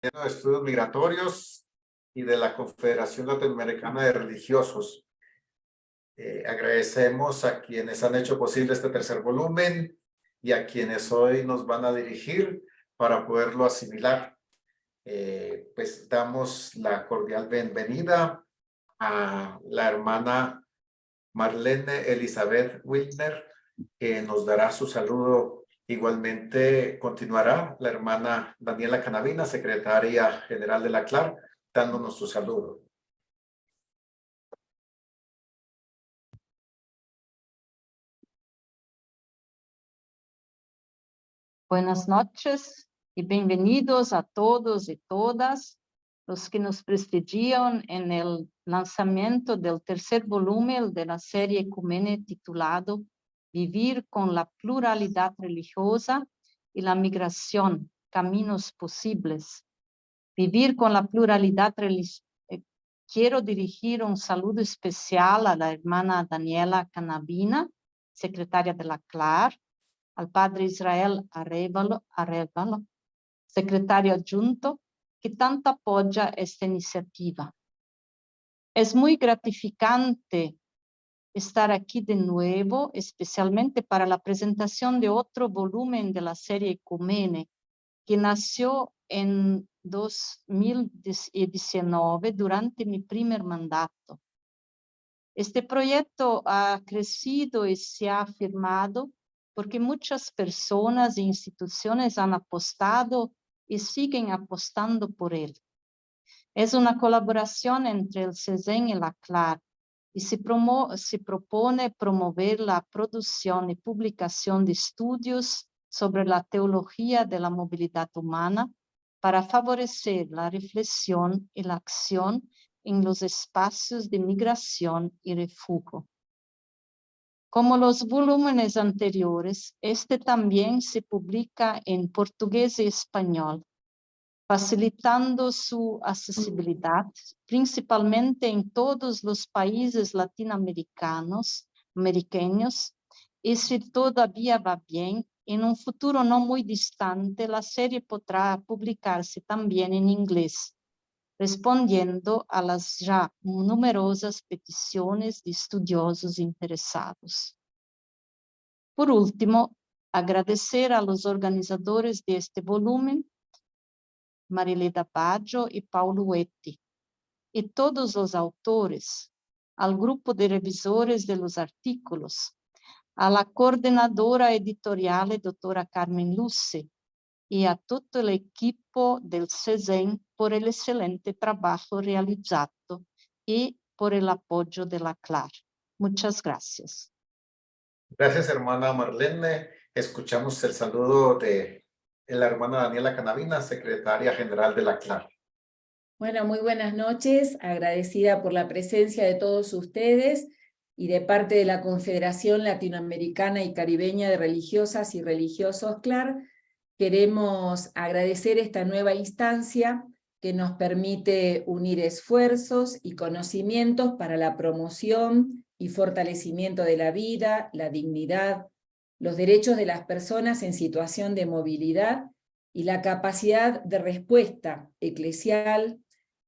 de Estudios Migratorios y de la Confederación Latinoamericana de Religiosos. Agradecemos a quienes han hecho posible este tercer volumen y a quienes hoy nos van a dirigir para poderlo asimilar. Pues damos la cordial bienvenida a la hermana Marlene Elizabeth Wilner, que nos dará su saludo. Igualmente continuará la hermana Daniela Canavina, secretaria general de la CLAR, dándonos su saludo. Buenas noches y bienvenidos a todos y todas los que nos prestigian en el lanzamiento del tercer volumen de la serie Ecumene titulado Vivir con la pluralidad religiosa y la migración, caminos posibles. Vivir con la pluralidad religiosa. Quiero dirigir un saludo especial a la hermana Daniela Canavina, secretaria de la CLAR, al padre Israel Arevalo, secretario adjunto, que tanto apoya esta iniciativa. Es muy gratificante estar aquí de nuevo, especialmente para la presentación de otro volumen de la serie Ecumene, que nació en 2019 durante mi primer mandato. Este proyecto ha crecido y se ha afirmado porque muchas personas e instituciones han apostado y siguen apostando por él. Es una colaboración entre el CESEN y la CLAR y se propone promover la producción y publicación de estudios sobre la teología de la movilidad humana para favorecer la reflexión y la acción en los espacios de migración y refugio. Como los volúmenes anteriores, este también se publica en portugués y español, facilitando su accesibilidad, principalmente en todos los países latinoamericanos, y si todavía va bien, en un futuro no muy distante, la serie podrá publicarse también en inglés, respondiendo a las ya numerosas peticiones de estudiosos interesados. Por último, agradecer a los organizadores de este volumen, Marileda Baggio y Paulo Huetti, y todos los autores, al grupo de revisores de los artículos, a la coordinadora editorial, doctora Carmen Luce, y a todo el equipo del CESEN por el excelente trabajo realizado y por el apoyo de la CLAR. Muchas gracias. Gracias, hermana Marlene. Escuchamos el saludo de la hermana Daniela Canavina, secretaria general de la CLAR. Bueno, muy buenas noches, agradecida por la presencia de todos ustedes y de parte de la Confederación Latinoamericana y Caribeña de Religiosas y Religiosos CLAR, queremos agradecer esta nueva instancia que nos permite unir esfuerzos y conocimientos para la promoción y fortalecimiento de la vida, la dignidad, los derechos de las personas en situación de movilidad y la capacidad de respuesta eclesial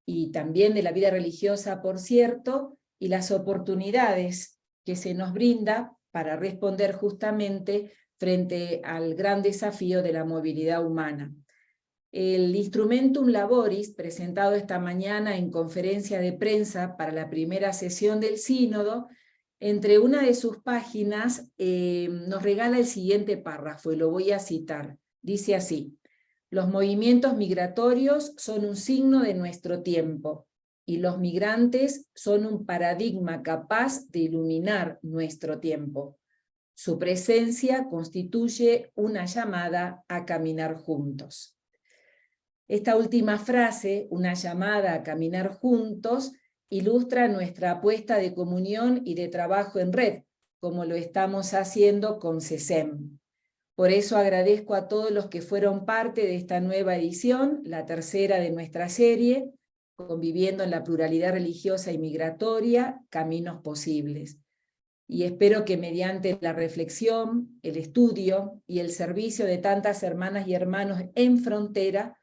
y también de la vida religiosa, por cierto, y las oportunidades que se nos brinda para responder justamente frente al gran desafío de la movilidad humana. El Instrumentum Laboris, presentado esta mañana en conferencia de prensa para la primera sesión del sínodo, entre una de sus páginas nos regala el siguiente párrafo, y lo voy a citar. Dice así: los movimientos migratorios son un signo de nuestro tiempo, y los migrantes son un paradigma capaz de iluminar nuestro tiempo. Su presencia constituye una llamada a caminar juntos. Esta última frase, una llamada a caminar juntos, ilustra nuestra apuesta de comunión y de trabajo en red, como lo estamos haciendo con CESEM. Por eso agradezco a todos los que fueron parte de esta nueva edición, la tercera de nuestra serie, Conviviendo en la pluralidad religiosa y migratoria, caminos posibles. Y espero que mediante la reflexión, el estudio y el servicio de tantas hermanas y hermanos en frontera,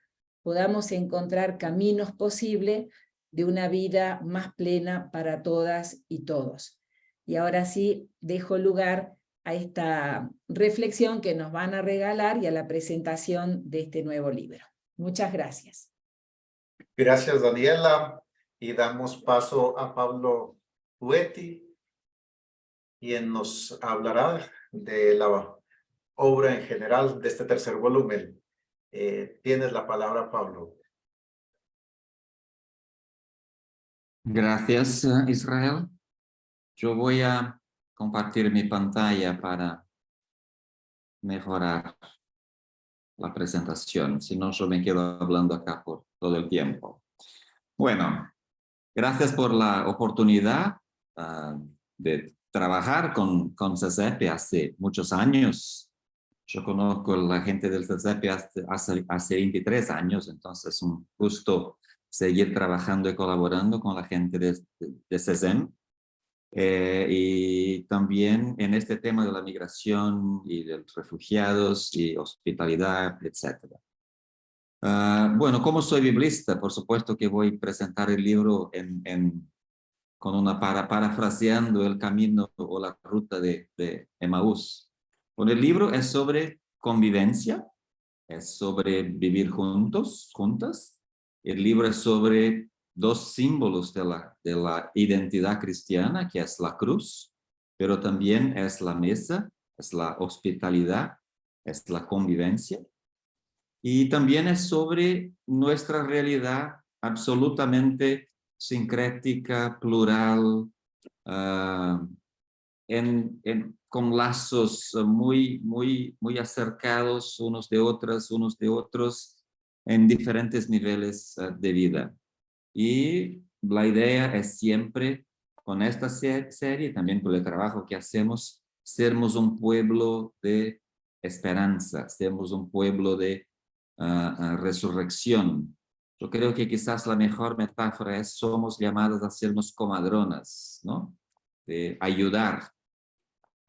podamos encontrar caminos posibles de una vida más plena para todas y todos. Y ahora sí, dejo lugar a esta reflexión que nos van a regalar y a la presentación de este nuevo libro. Muchas gracias. Gracias, Daniela. Y damos paso a Pablo Huetti, quien nos hablará de la obra en general de este tercer volumen. Tienes la palabra, Pablo. Gracias, Israel. Yo voy a compartir mi pantalla para mejorar la presentación, si no yo me quedo hablando acá por todo el tiempo. Bueno, gracias por la oportunidad de trabajar con CESEPE hace muchos años. Yo conozco a la gente del CESEPE hace 23 años, entonces es un gusto seguir trabajando y colaborando con la gente de CESEM. Y también en este tema de la migración y de los refugiados y hospitalidad, etc. Bueno, como soy biblista, por supuesto que voy a presentar el libro con una parafraseando el camino o la ruta de Emaús. Bueno, el libro es sobre convivencia, es sobre vivir juntos, juntas. El libro es sobre dos símbolos de la identidad cristiana, que es la cruz, pero también es la mesa, es la hospitalidad, es la convivencia. Y también es sobre nuestra realidad absolutamente sincrética, plural, con lazos muy acercados unos de otros, en diferentes niveles de vida. Y la idea es siempre, con esta serie, también con el trabajo que hacemos, sermos un pueblo de esperanza, sermos un pueblo de resurrección. Yo creo que quizás la mejor metáfora es somos llamadas a sernos comadronas, ¿no? De ayudar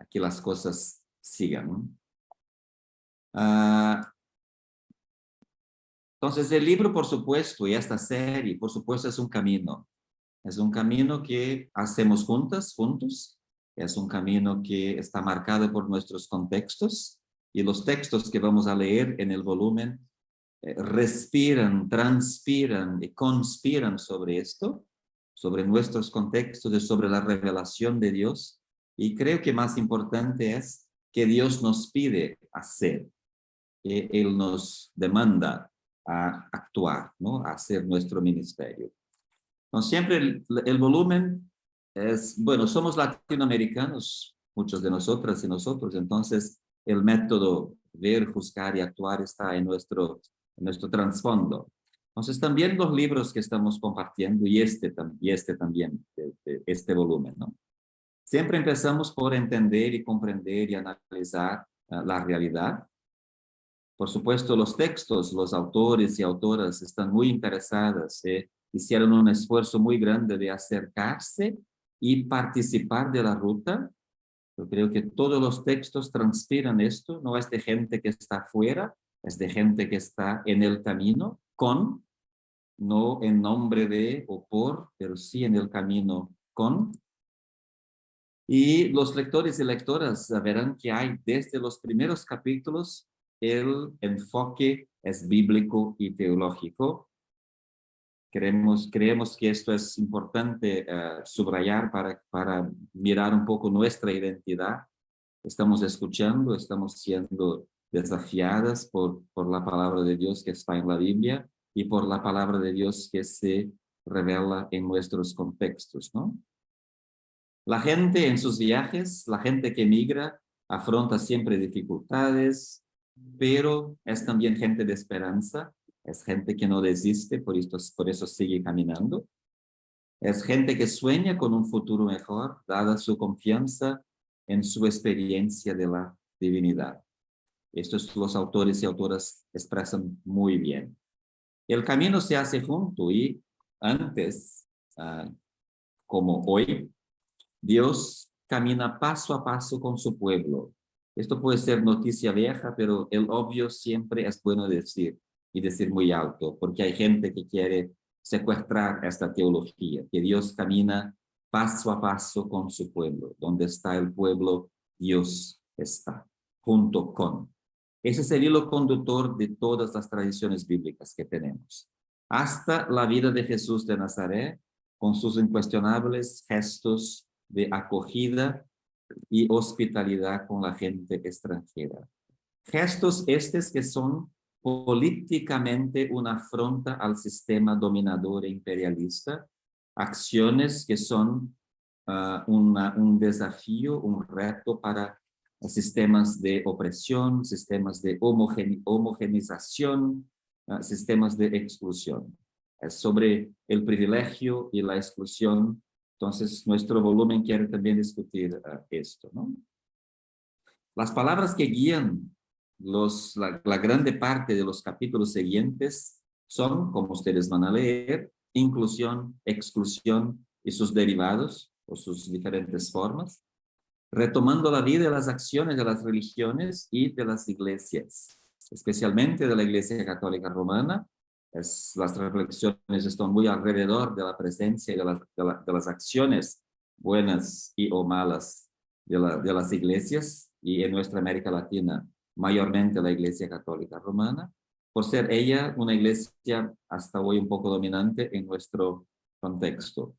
a que las cosas sigan. Entonces el libro, por supuesto, y esta serie, por supuesto, es un camino. Es un camino que hacemos juntos. Es un camino que está marcado por nuestros contextos y los textos que vamos a leer en el volumen respiran, transpiran y conspiran sobre esto, sobre nuestros contextos y sobre la revelación de Dios. Y creo que más importante es que Dios nos pide hacer, que Él nos demanda a actuar, ¿no? A hacer nuestro ministerio. No, siempre el volumen es, bueno, somos latinoamericanos, muchos de nosotras y nosotros, entonces el método ver, juzgar y actuar está en nuestro trasfondo. Entonces también los libros que estamos compartiendo y este también, este volumen, ¿no? Siempre empezamos por entender y comprender y analizar la realidad. Por supuesto, los textos, los autores y autoras están muy interesadas, hicieron un esfuerzo muy grande de acercarse y participar de la ruta. Yo creo que todos los textos transpiran esto, no es de gente que está afuera, es de gente que está en el camino con, no en nombre de o por, pero sí en el camino con. Y los lectores y lectoras verán que hay desde los primeros capítulos el enfoque es bíblico y teológico. Creemos que esto es importante subrayar para mirar un poco nuestra identidad. Estamos escuchando, estamos siendo desafiadas por la palabra de Dios que está en la Biblia y por la palabra de Dios que se revela en nuestros contextos, ¿no? La gente en sus viajes, la gente que migra, afronta siempre dificultades, pero es también gente de esperanza, es gente que no desiste, por eso sigue caminando. Es gente que sueña con un futuro mejor, dada su confianza en su experiencia de la divinidad. Estos los autores y autoras expresan muy bien. El camino se hace junto y antes, como hoy, Dios camina paso a paso con su pueblo. Esto puede ser noticia vieja, pero el obvio siempre es bueno decir. y decir muy alto, porque hay gente que quiere secuestrar esta teología, que Dios camina paso a paso con su pueblo. Donde está el pueblo, Dios está, junto con. Ese es el hilo conductor de todas las tradiciones bíblicas que tenemos. Hasta la vida de Jesús de Nazaret, con sus incuestionables gestos de acogida y hospitalidad con la gente extranjera. Gestos estos que son políticamente una afronta al sistema dominador e imperialista, acciones que son un desafío, un reto para sistemas de opresión, sistemas de homogenización, sistemas de exclusión. Es sobre el privilegio y la exclusión. Entonces, nuestro volumen quiere también discutir esto, ¿no? Las palabras que guían la grande parte de los capítulos siguientes son, como ustedes van a leer, inclusión, exclusión y sus derivados o sus diferentes formas, retomando la vida y las acciones de las religiones y de las iglesias, especialmente de la Iglesia Católica Romana. Las reflexiones están muy alrededor de la presencia y de las acciones buenas y o malas de las iglesias, y en nuestra América Latina, mayormente la Iglesia Católica Romana, por ser ella una iglesia hasta hoy un poco dominante en nuestro contexto.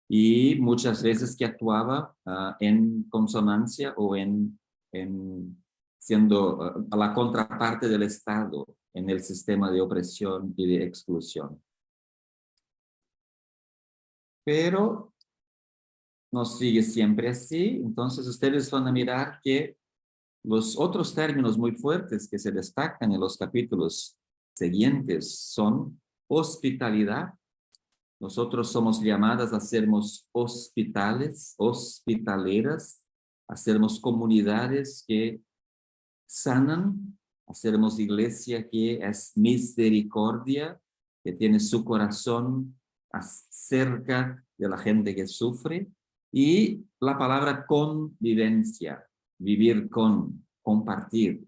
Y muchas veces que actuaba en consonancia o siendo la contraparte del Estado en el sistema de opresión y de exclusión. Pero no sigue siempre así. Entonces ustedes van a mirar que los otros términos muy fuertes que se destacan en los capítulos siguientes son hospitalidad. Nosotros somos llamadas a sermos hospitales, hospitaleras, a sermos comunidades que sanan, a sermos iglesia que es misericordia, que tiene su corazón cerca de la gente que sufre, y la palabra convivencia, vivir con, compartir.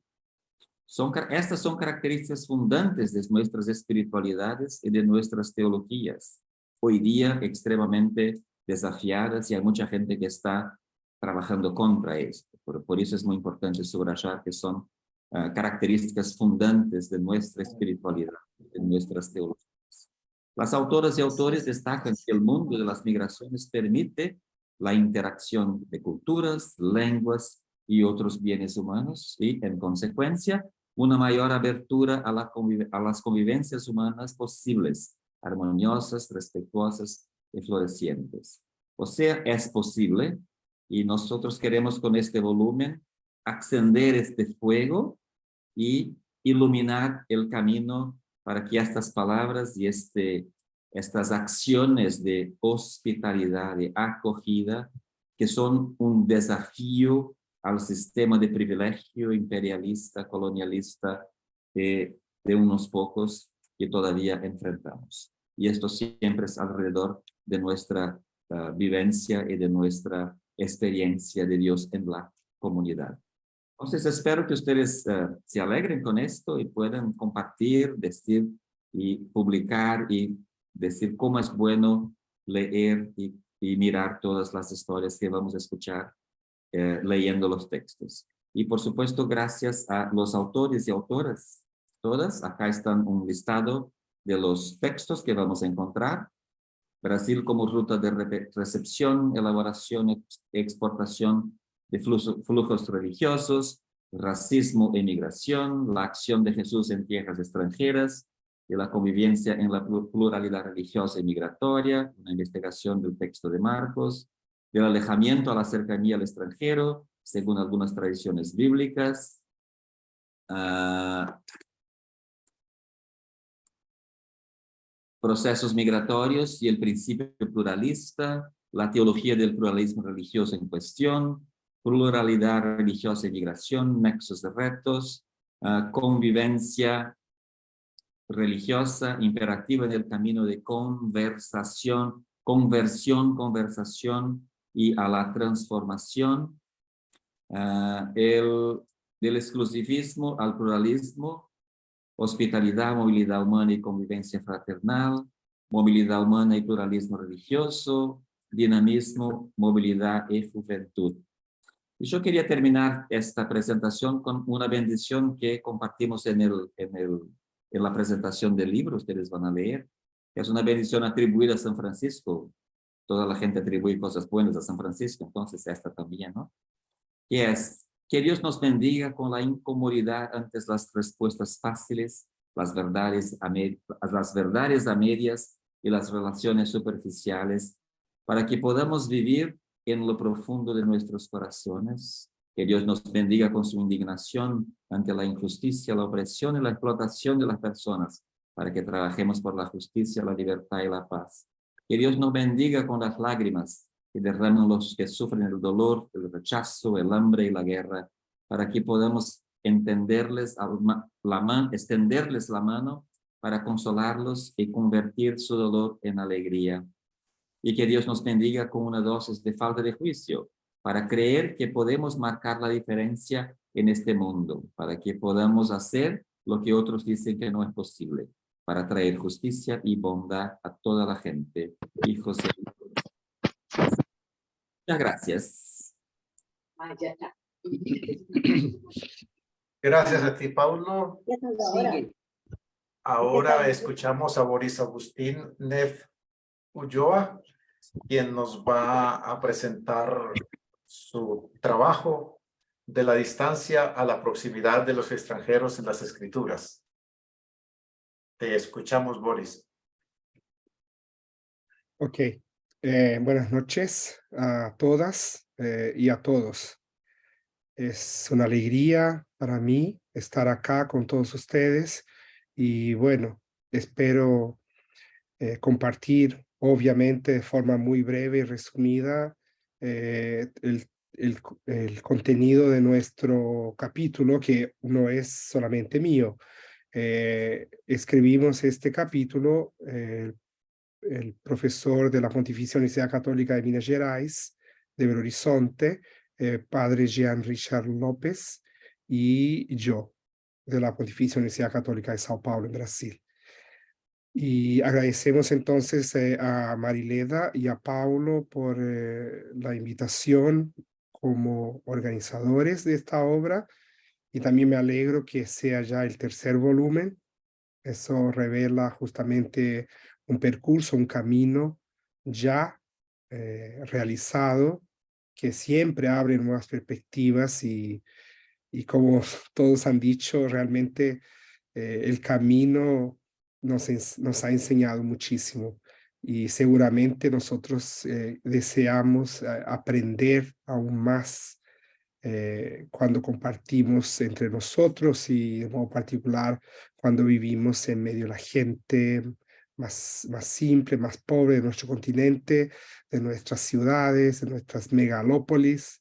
Estas son características fundantes de nuestras espiritualidades y de nuestras teologías, hoy día extremadamente desafiadas, y hay mucha gente que está trabajando contra esto. Por eso es muy importante subrayar que son características fundantes de nuestra espiritualidad, de nuestras teologías. Las autoras y autores destacan que el mundo de las migraciones permite la interacción de culturas, lenguas y otros bienes humanos, y en consecuencia una mayor abertura a las convivencias humanas posibles, armoniosas, respetuosas y florecientes. O sea, es posible, y nosotros queremos con este volumen accender este fuego y iluminar el camino para que estas palabras y estas acciones de hospitalidad, de acogida, que son un desafío al sistema de privilegio imperialista, colonialista de unos pocos que todavía enfrentamos. Y esto siempre es alrededor de nuestra vivencia y de nuestra experiencia de Dios en la comunidad. Entonces espero que ustedes se alegren con esto y puedan compartir, decir y publicar y decir cómo es bueno leer y mirar todas las historias que vamos a escuchar leyendo los textos. Y por supuesto, gracias a los autores y autoras, todas. Acá están un listado de los textos que vamos a encontrar. Brasil como ruta de recepción, elaboración y exportación de flujos religiosos, racismo e migración, la acción de Jesús en tierras extranjeras y la convivencia en la pluralidad religiosa y migratoria, una investigación del texto de Marcos, del alejamiento a la cercanía al extranjero, según algunas tradiciones bíblicas, procesos migratorios y el principio pluralista, la teología del pluralismo religioso en cuestión, pluralidad religiosa y migración, nexos de retos, convivencia religiosa imperativa en el camino de conversación y a la transformación, del exclusivismo al pluralismo, hospitalidad, movilidad humana y convivencia fraternal, movilidad humana y pluralismo religioso, dinamismo, movilidad y juventud. Y yo quería terminar esta presentación con una bendición que compartimos en la presentación del libro, ustedes van a leer. Es una bendición atribuida a San Francisco. Toda la gente atribuye cosas buenas a San Francisco, entonces esta también, ¿no? Que es: que Dios nos bendiga con la incomodidad ante las respuestas fáciles, las verdades a medias y las relaciones superficiales, para que podamos vivir en lo profundo de nuestros corazones. Que Dios nos bendiga con su indignación ante la injusticia, la opresión y la explotación de las personas, para que trabajemos por la justicia, la libertad y la paz. Que Dios nos bendiga con las lágrimas que derraman los que sufren el dolor, el rechazo, el hambre y la guerra, para que podamos extenderles la mano para consolarlos y convertir su dolor en alegría. Y que Dios nos bendiga con una dosis de falta de juicio, para creer que podemos marcar la diferencia en este mundo, para que podamos hacer lo que otros dicen que no es posible, para traer justicia y bondad a toda la gente. Y José. Muchas gracias. Gracias a ti, Paulo. Sigue. Ahora escuchamos a Boris Agustín Neff Ulloa, quien nos va a presentar su trabajo de la distancia a la proximidad de los extranjeros en las escrituras. Te escuchamos, Boris. Ok, buenas noches a todas y a todos. Es una alegría para mí estar acá con todos ustedes y bueno, espero compartir obviamente de forma muy breve y resumida el contenido de nuestro capítulo, que no es solamente mío. Escribimos este capítulo el profesor de la Pontificia Universidad Católica de Minas Gerais, de Belo Horizonte, padre Jean Richard López, y yo, de la Pontificia Universidad Católica de Sao Paulo, en Brasil. Y agradecemos entonces a Marileda y a Paulo por la invitación como organizadores de esta obra, y también me alegro que sea ya el tercer volumen. Eso revela justamente un percurso, un camino ya realizado, que siempre abre nuevas perspectivas y como todos han dicho, realmente el camino nos ha enseñado muchísimo y seguramente nosotros deseamos aprender aún más cuando compartimos entre nosotros y de modo particular cuando vivimos en medio de la gente más simple, más pobre de nuestro continente, de nuestras ciudades, de nuestras megalópolis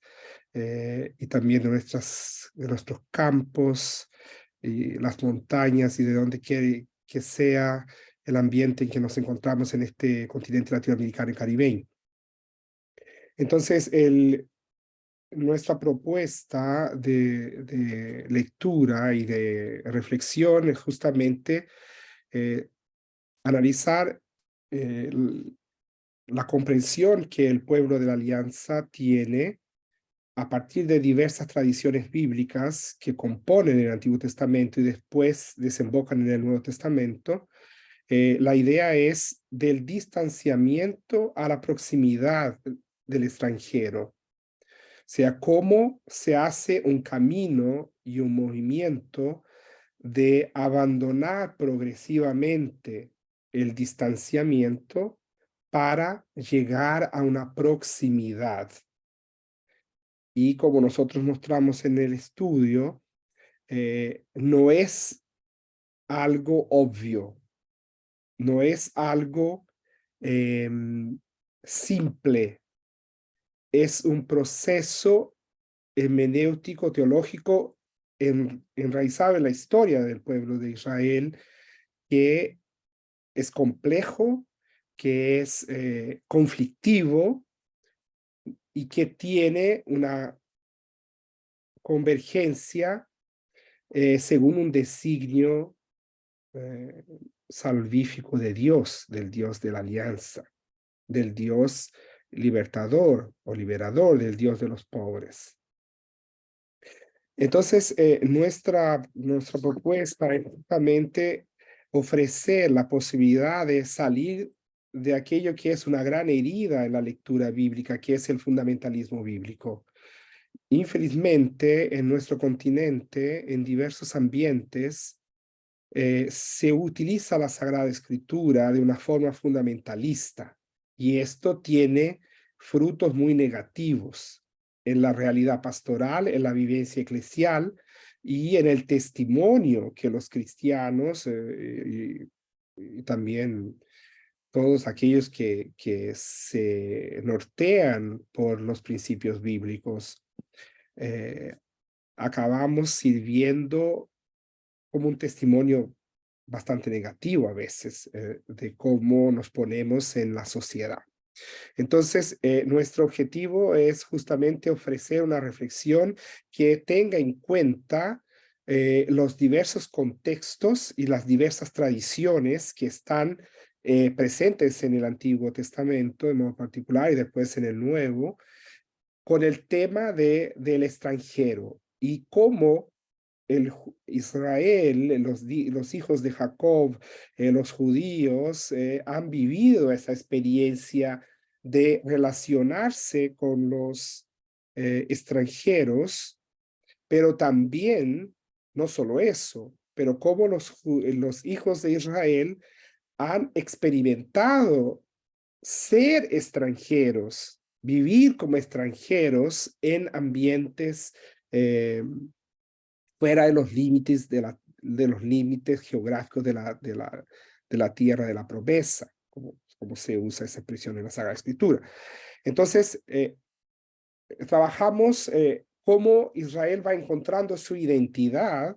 y también de nuestros campos y las montañas y de donde quiere que sea el ambiente en que nos encontramos en este continente latinoamericano y caribeño. Entonces, nuestra propuesta de lectura y de reflexión es justamente analizar la comprensión que el pueblo de la Alianza tiene a partir de diversas tradiciones bíblicas que componen el Antiguo Testamento y después desembocan en el Nuevo Testamento. La idea es del distanciamiento a la proximidad del extranjero. O sea, cómo se hace un camino y un movimiento de abandonar progresivamente el distanciamiento para llegar a una proximidad. Y como nosotros mostramos en el estudio, no es algo obvio, no es algo simple, es un proceso hermenéutico, teológico, enraizado en la historia del pueblo de Israel, que es complejo, que es conflictivo y que tiene una convergencia según un designio salvífico de Dios, del Dios de la alianza, del Dios libertador o liberador, del Dios de los pobres. Entonces, nuestra propuesta es justamente ofrecer la posibilidad de salir de aquello que es una gran herida en la lectura bíblica, que es el fundamentalismo bíblico. Infelizmente, en nuestro continente, en diversos ambientes, se utiliza la Sagrada Escritura de una forma fundamentalista, y esto tiene frutos muy negativos en la realidad pastoral, en la vivencia eclesial y en el testimonio que los cristianos y también todos aquellos que se nortean por los principios bíblicos, acabamos sirviendo como un testimonio bastante negativo a veces de cómo nos ponemos en la sociedad. Entonces, nuestro objetivo es justamente ofrecer una reflexión que tenga en cuenta los diversos contextos y las diversas tradiciones que están presentes en el Antiguo Testamento, de modo particular, y después en el Nuevo, con el tema del extranjero y cómo Israel, los hijos de Jacob, los judíos, han vivido esa experiencia de relacionarse con los extranjeros, pero también, no solo eso, pero cómo los hijos de Israel han experimentado ser extranjeros, vivir como extranjeros en ambientes fuera de los límites de los límites geográficos de la tierra de la promesa, como se usa esa expresión en la Sagrada Escritura. Entonces, trabajamos cómo Israel va encontrando su identidad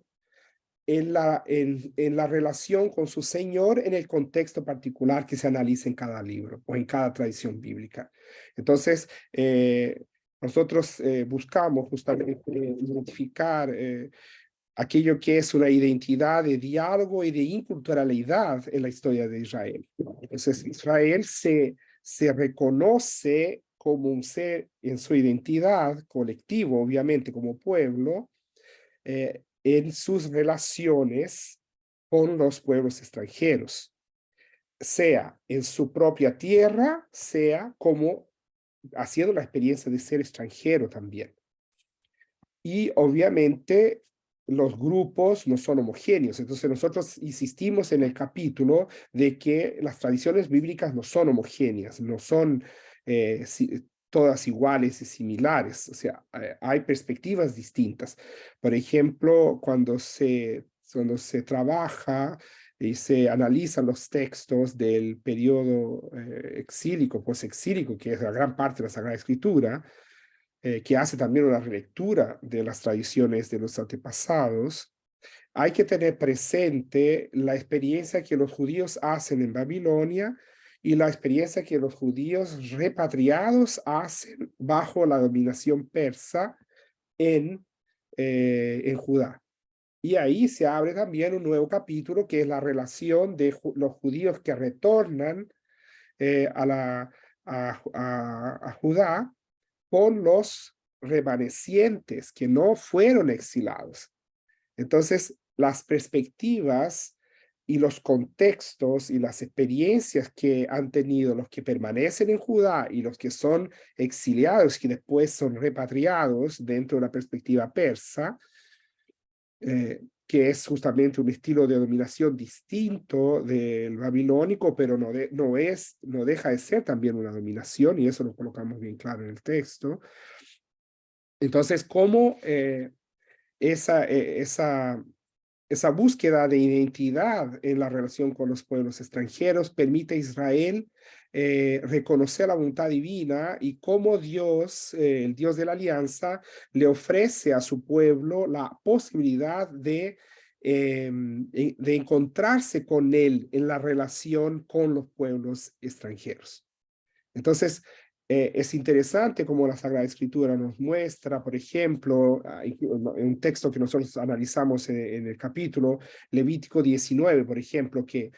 en la relación con su Señor en el contexto particular que se analiza en cada libro o en cada tradición bíblica. Entonces, nosotros buscamos justamente identificar aquello que es una identidad de diálogo y de inculturalidad en la historia de Israel. Entonces, Israel se reconoce como un ser en su identidad colectivo, obviamente como pueblo, en sus relaciones con los pueblos extranjeros, sea en su propia tierra, sea como haciendo la experiencia de ser extranjero también. Y obviamente los grupos no son homogéneos. Entonces nosotros insistimos en el capítulo de que las tradiciones bíblicas no son homogéneas, no son todas iguales y similares. O sea, hay perspectivas distintas. Por ejemplo, cuando se trabaja y se analizan los textos del periodo exílico, posexílico, que es la gran parte de la Sagrada Escritura, que hace también una relectura de las tradiciones de los antepasados, hay que tener presente la experiencia que los judíos hacen en Babilonia y la experiencia que los judíos repatriados hacen bajo la dominación persa en Judá. Y ahí se abre también un nuevo capítulo que es la relación de los judíos que retornan a Judá con los remanecientes que no fueron exilados. Entonces, las perspectivas y los contextos y las experiencias que han tenido los que permanecen en Judá y los que son exiliados, que después son repatriados dentro de la perspectiva persa, que es justamente un estilo de dominación distinto del babilónico, pero no deja de ser también una dominación, y eso lo colocamos bien claro en el texto. Entonces, ¿cómo esa búsqueda de identidad en la relación con los pueblos extranjeros permite a Israel reconocer la voluntad divina y cómo Dios, el Dios de la alianza, le ofrece a su pueblo la posibilidad de encontrarse con él en la relación con los pueblos extranjeros? Entonces, Es interesante como la Sagrada Escritura nos muestra, por ejemplo, en un texto que nosotros analizamos en el capítulo, Levítico 19, por ejemplo, que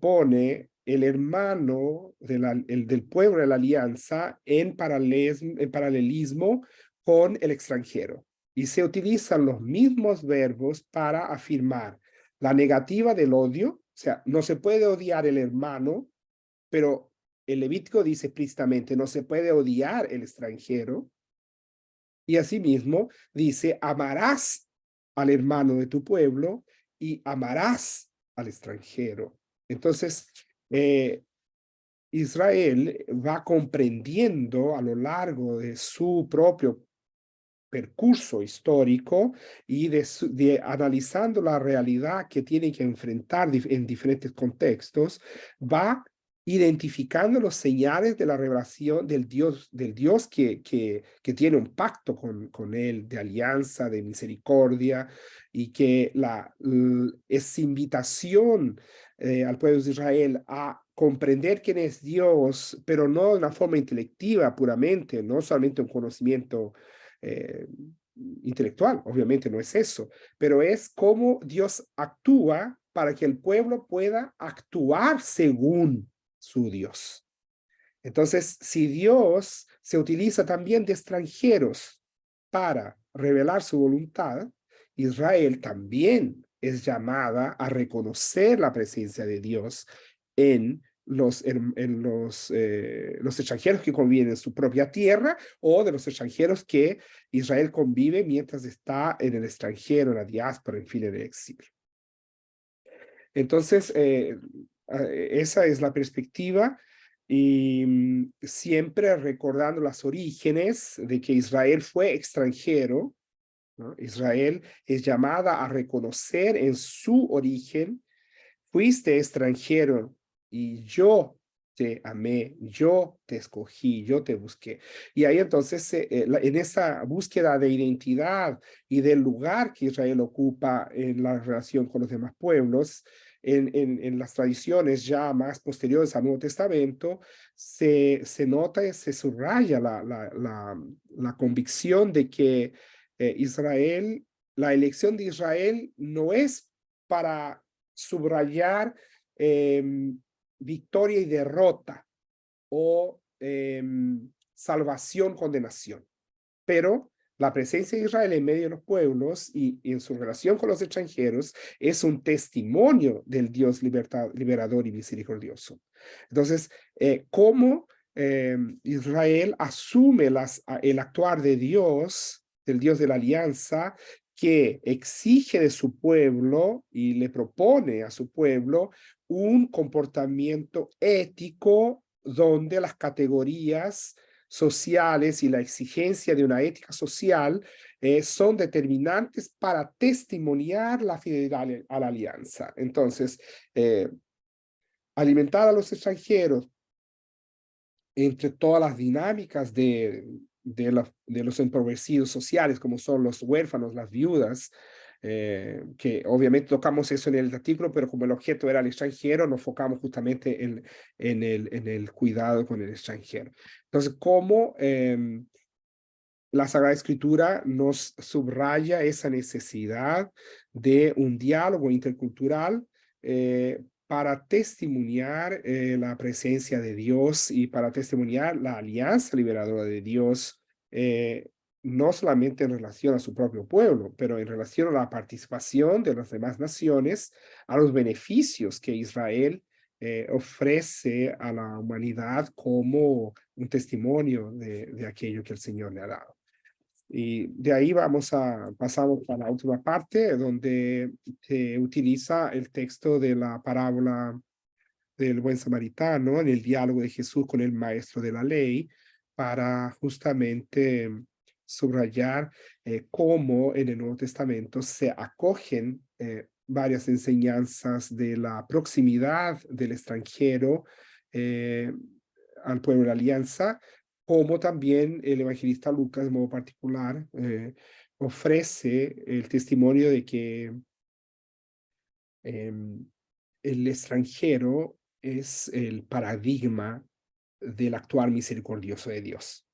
pone el hermano del pueblo de la alianza en paralelismo con el extranjero. Y se utilizan los mismos verbos para afirmar la negativa del odio, o sea, no se puede odiar el hermano, pero el Levítico dice explícitamente, no se puede odiar el extranjero. Y asimismo dice, amarás al hermano de tu pueblo y amarás al extranjero. Entonces, Israel va comprendiendo a lo largo de su propio percurso histórico y de analizando la realidad que tiene que enfrentar en diferentes contextos, va identificando los señales de la revelación del Dios que tiene un pacto con él, de alianza, de misericordia, y que es invitación al pueblo de Israel a comprender quién es Dios, pero no de una forma intelectiva puramente, no solamente un conocimiento intelectual, obviamente no es eso, pero es cómo Dios actúa para que el pueblo pueda actuar según su Dios. Entonces, si Dios se utiliza también de extranjeros para revelar su voluntad, Israel también es llamada a reconocer la presencia de Dios en los extranjeros que conviven en su propia tierra o de los extranjeros que Israel convive mientras está en el extranjero, en la diáspora, en fin, en el exilio. Entonces, esa es la perspectiva y siempre recordando los orígenes de que Israel fue extranjero, ¿no? Israel es llamada a reconocer en su origen, fuiste extranjero y yo te amé, yo te escogí, yo te busqué. Y ahí entonces, en esa búsqueda de identidad y del lugar que Israel ocupa en la relación con los demás pueblos, en las tradiciones ya más posteriores al Nuevo Testamento, se nota y se subraya la convicción de que Israel, la elección de Israel no es para subrayar victoria y derrota o salvación, condenación. Pero la presencia de Israel en medio de los pueblos y en su relación con los extranjeros es un testimonio del Dios liberador y misericordioso. Entonces, ¿cómo Israel asume el actuar de Dios, del Dios de la alianza, que exige de su pueblo y le propone a su pueblo un comportamiento ético donde las categorías sociales y la exigencia de una ética social son determinantes para testimoniar la fidelidad a la alianza? Entonces, alimentar a los extranjeros entre todas las dinámicas de los empobrecidos sociales, como son los huérfanos, las viudas, que obviamente tocamos eso en el artículo, pero como el objeto era el extranjero, nos enfocamos justamente en el cuidado con el extranjero. Entonces, ¿cómo la Sagrada Escritura nos subraya esa necesidad de un diálogo intercultural para testimoniar la presencia de Dios y para testimoniar la alianza liberadora de Dios, no solamente en relación a su propio pueblo, pero en relación a la participación de las demás naciones, a los beneficios que Israel ofrece a la humanidad como un testimonio de aquello que el Señor le ha dado. Y de ahí pasamos a la última parte, donde se utiliza el texto de la parábola del buen samaritano en el diálogo de Jesús con el maestro de la ley, para justamente subrayar cómo en el Nuevo Testamento se acogen varias enseñanzas de la proximidad del extranjero al pueblo de la alianza, como también el evangelista Lucas, de modo particular, ofrece el testimonio de que el extranjero es el paradigma del actuar misericordioso de Dios.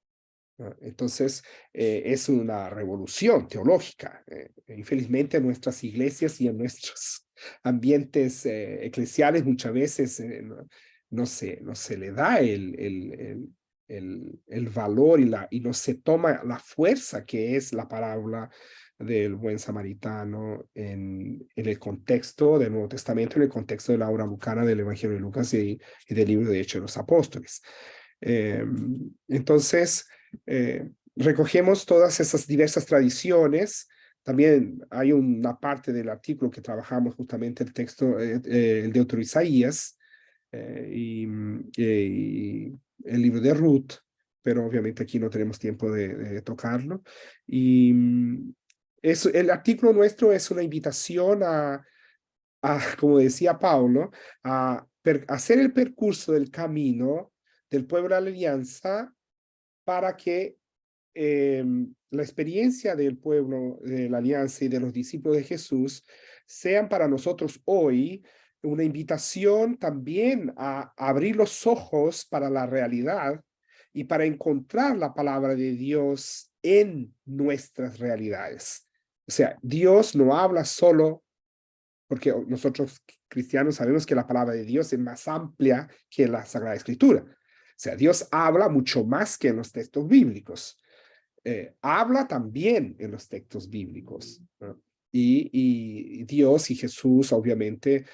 Entonces, es una revolución teológica. Infelizmente, en nuestras iglesias y en nuestros ambientes eclesiales muchas veces no se le da el valor y no se toma la fuerza que es la parábola del buen samaritano en el contexto del Nuevo Testamento, en el contexto de la obra lucana del Evangelio de Lucas y del libro de Hechos de los Apóstoles. Entonces, recogemos todas esas diversas tradiciones. También hay una parte del artículo que trabajamos justamente el texto, el Deutero Isaías y el libro de Ruth, pero obviamente aquí no tenemos tiempo de tocarlo. Y el artículo nuestro es una invitación como decía Paulo, a hacer el percurso del camino del pueblo de la alianza para que la experiencia del pueblo de la alianza y de los discípulos de Jesús sean para nosotros hoy una invitación también a abrir los ojos para la realidad y para encontrar la palabra de Dios en nuestras realidades. O sea, Dios no habla solo, porque nosotros cristianos sabemos que la palabra de Dios es más amplia que la Sagrada Escritura. O sea, Dios habla mucho más que en los textos bíblicos. Habla también en los textos bíblicos, ¿no? Y Dios y Jesús obviamente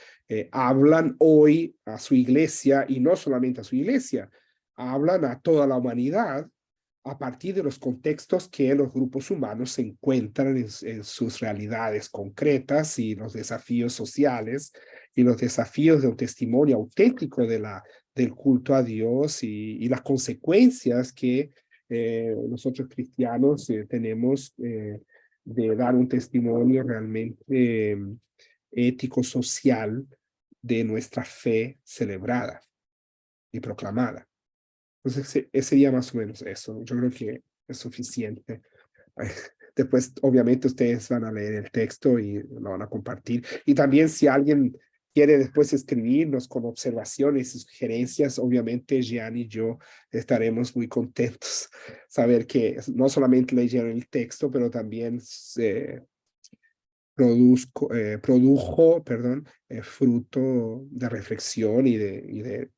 hablan hoy a su iglesia, y no solamente a su iglesia, hablan a toda la humanidad a partir de los contextos que los grupos humanos se encuentran en sus realidades concretas y los desafíos sociales y los desafíos de un testimonio auténtico del culto a Dios y las consecuencias que nosotros cristianos tenemos de dar un testimonio realmente ético-social de nuestra fe celebrada y proclamada. Entonces, sería más o menos eso. Yo creo que es suficiente. Después, obviamente, ustedes van a leer el texto y lo van a compartir. Y también si alguien quiere después escribirnos con observaciones y sugerencias, obviamente Jean y yo estaremos muy contentos saber que no solamente leyeron el texto, pero también produjo fruto de reflexión y de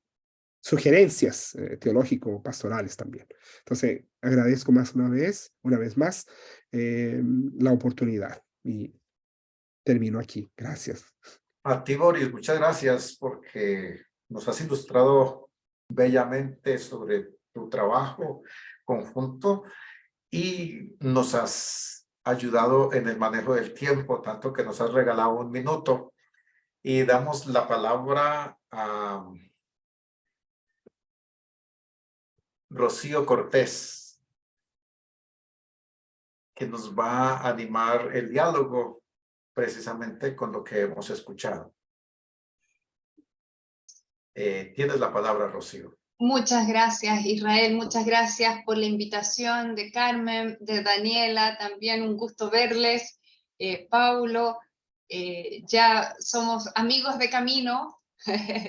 sugerencias teológico-pastorales también. Entonces, agradezco una vez más, la oportunidad y termino aquí. Gracias. A ti, Boris, muchas gracias porque nos has ilustrado bellamente sobre tu trabajo conjunto y nos has ayudado en el manejo del tiempo, tanto que nos has regalado 1 minuto. Y damos la palabra a Rocío Cortés, que nos va a animar el diálogo precisamente con lo que hemos escuchado. Tienes la palabra, Rocío. Muchas gracias, Israel. Muchas gracias por la invitación de Carmen, de Daniela. También un gusto verles. Paulo, ya somos amigos de camino.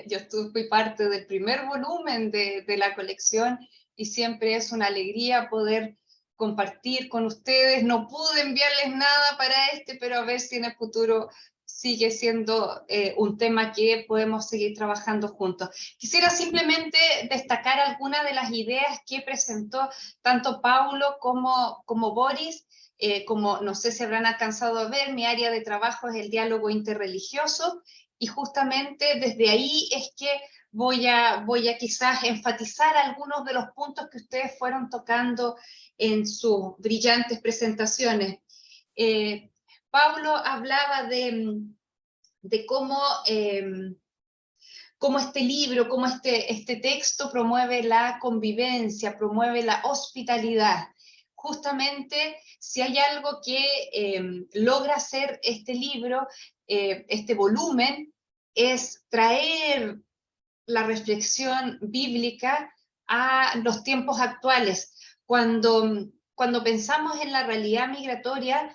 Yo fui parte del primer volumen de la colección y siempre es una alegría poder compartir con ustedes. No pude enviarles nada para pero a ver si en el futuro sigue siendo un tema que podemos seguir trabajando juntos. Quisiera simplemente destacar algunas de las ideas que presentó tanto Paulo como Boris. Como no sé si habrán alcanzado a ver, mi área de trabajo es el diálogo interreligioso y justamente desde ahí es que voy a quizás enfatizar algunos de los puntos que ustedes fueron tocando en sus brillantes presentaciones. Pablo hablaba de cómo este libro, cómo este texto promueve la convivencia, promueve la hospitalidad. Justamente, si hay algo que logra hacer este libro, este volumen, es traer la reflexión bíblica a los tiempos actuales. Cuando pensamos en la realidad migratoria,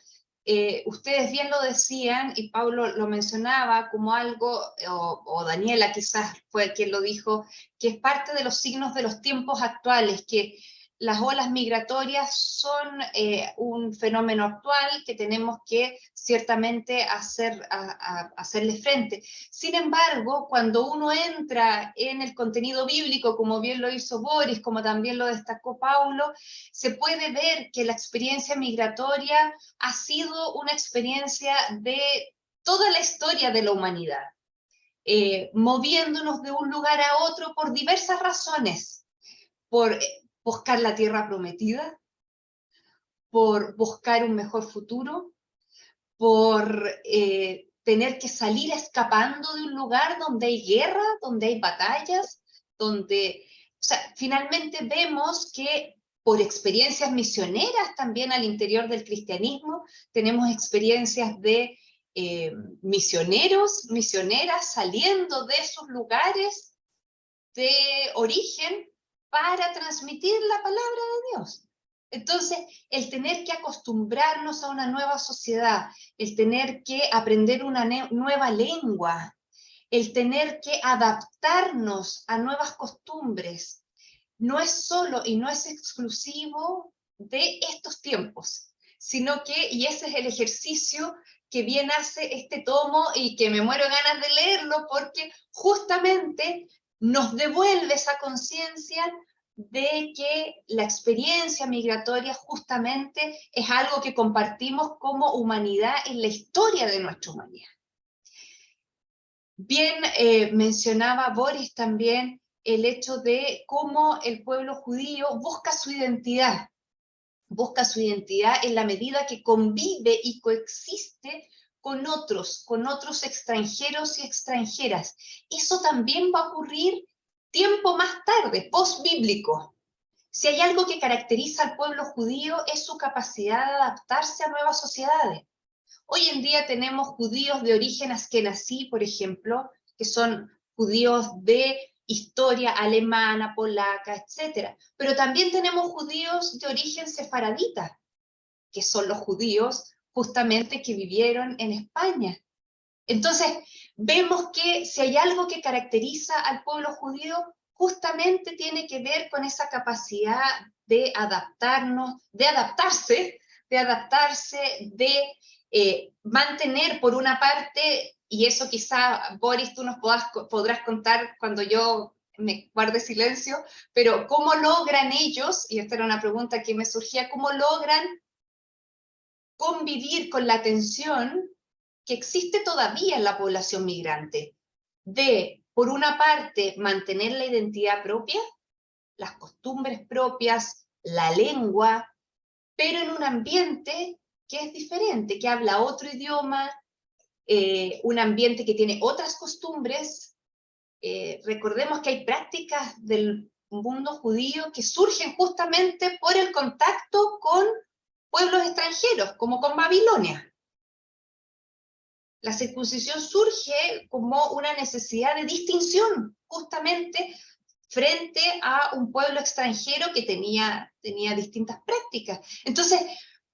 ustedes bien lo decían, y Paulo lo mencionaba como algo, o Daniela quizás fue quien lo dijo, que es parte de los signos de los tiempos actuales, que las olas migratorias son un fenómeno actual que tenemos que ciertamente hacerle frente. Sin embargo, cuando uno entra en el contenido bíblico, como bien lo hizo Boris, como también lo destacó Paulo, se puede ver que la experiencia migratoria ha sido una experiencia de toda la historia de la humanidad, moviéndonos de un lugar a otro por diversas razones, por buscar la tierra prometida, por buscar un mejor futuro, por tener que salir escapando de un lugar donde hay guerra, donde hay batallas, donde, o sea, finalmente vemos que por experiencias misioneras también al interior del cristianismo, tenemos experiencias de misioneros, misioneras saliendo de sus lugares de origen para transmitir la palabra de Dios. Entonces, el tener que acostumbrarnos a una nueva sociedad, el tener que aprender una nueva lengua, el tener que adaptarnos a nuevas costumbres, no es solo y no es exclusivo de estos tiempos, sino que, y ese es el ejercicio que bien hace este tomo y que me muero de ganas de leerlo, porque justamente nos devuelve esa conciencia de que la experiencia migratoria justamente es algo que compartimos como humanidad en la historia de nuestra humanidad. Bien mencionaba Boris también el hecho de cómo el pueblo judío busca su identidad en la medida que convive y coexiste con otros extranjeros y extranjeras. Eso también va a ocurrir tiempo más tarde, post-bíblico. Si hay algo que caracteriza al pueblo judío es su capacidad de adaptarse a nuevas sociedades. Hoy en día tenemos judíos de origen askenazí, por ejemplo, que son judíos de historia alemana, polaca, etc. Pero también tenemos judíos de origen sefaradita, que son los judíos justamente que vivieron en España. Entonces, vemos que si hay algo que caracteriza al pueblo judío, justamente tiene que ver con esa capacidad de adaptarnos, de adaptarse, de mantener por una parte, y eso quizá, Boris, tú nos podrás contar cuando yo me guarde silencio, pero ¿cómo logran ellos, y esta era una pregunta que me surgía, cómo logran convivir con la tensión que existe todavía en la población migrante, de, por una parte, mantener la identidad propia, las costumbres propias, la lengua, pero en un ambiente que es diferente, que habla otro idioma, un ambiente que tiene otras costumbres. Recordemos que hay prácticas del mundo judío que surgen justamente por el contacto con pueblos extranjeros, como con Babilonia. La circuncisión surge como una necesidad de distinción, justamente frente a un pueblo extranjero que tenía distintas prácticas. Entonces,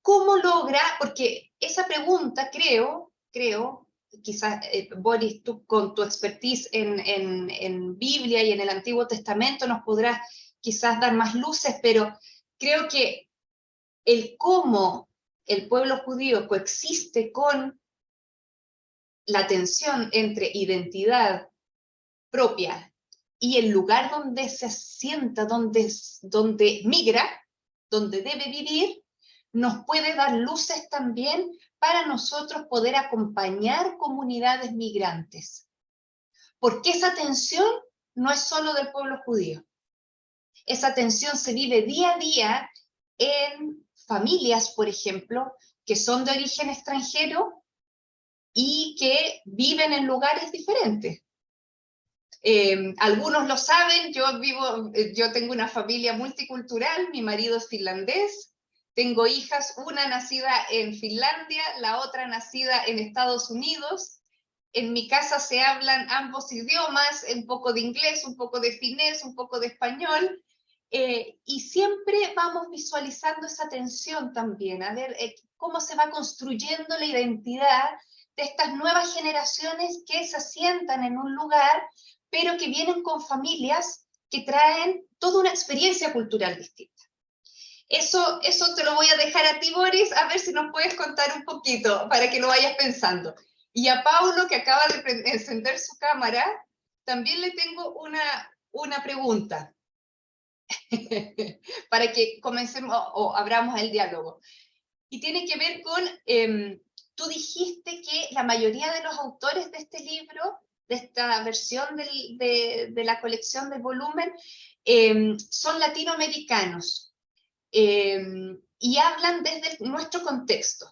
¿cómo logra? Porque esa pregunta creo, quizás Boris, tú con tu expertise en Biblia y en el Antiguo Testamento nos podrás quizás dar más luces, pero creo que el cómo el pueblo judío coexiste con la tensión entre identidad propia y el lugar donde se asienta, donde migra, donde debe vivir, nos puede dar luces también para nosotros poder acompañar comunidades migrantes. Porque esa tensión no es solo del pueblo judío. Esa tensión se vive día a día en familias, por ejemplo, que son de origen extranjero y que viven en lugares diferentes. Algunos lo saben, yo tengo una familia multicultural, mi marido es finlandés, tengo hijas, una nacida en Finlandia, la otra nacida en Estados Unidos. En mi casa se hablan ambos idiomas, un poco de inglés, un poco de finés, un poco de español, y siempre vamos visualizando esa tensión también, a ver, cómo se va construyendo la identidad de estas nuevas generaciones que se asientan en un lugar, pero que vienen con familias que traen toda una experiencia cultural distinta. Eso te lo voy a dejar a ti, Boris, a ver si nos puedes contar un poquito para que lo vayas pensando. Y a Paulo, que acaba de encender su cámara, también le tengo una pregunta para que comencemos o abramos el diálogo. Y tiene que ver con, tú dijiste que la mayoría de los autores de este libro, de esta versión de la colección del volumen, son latinoamericanos y hablan desde nuestro contexto.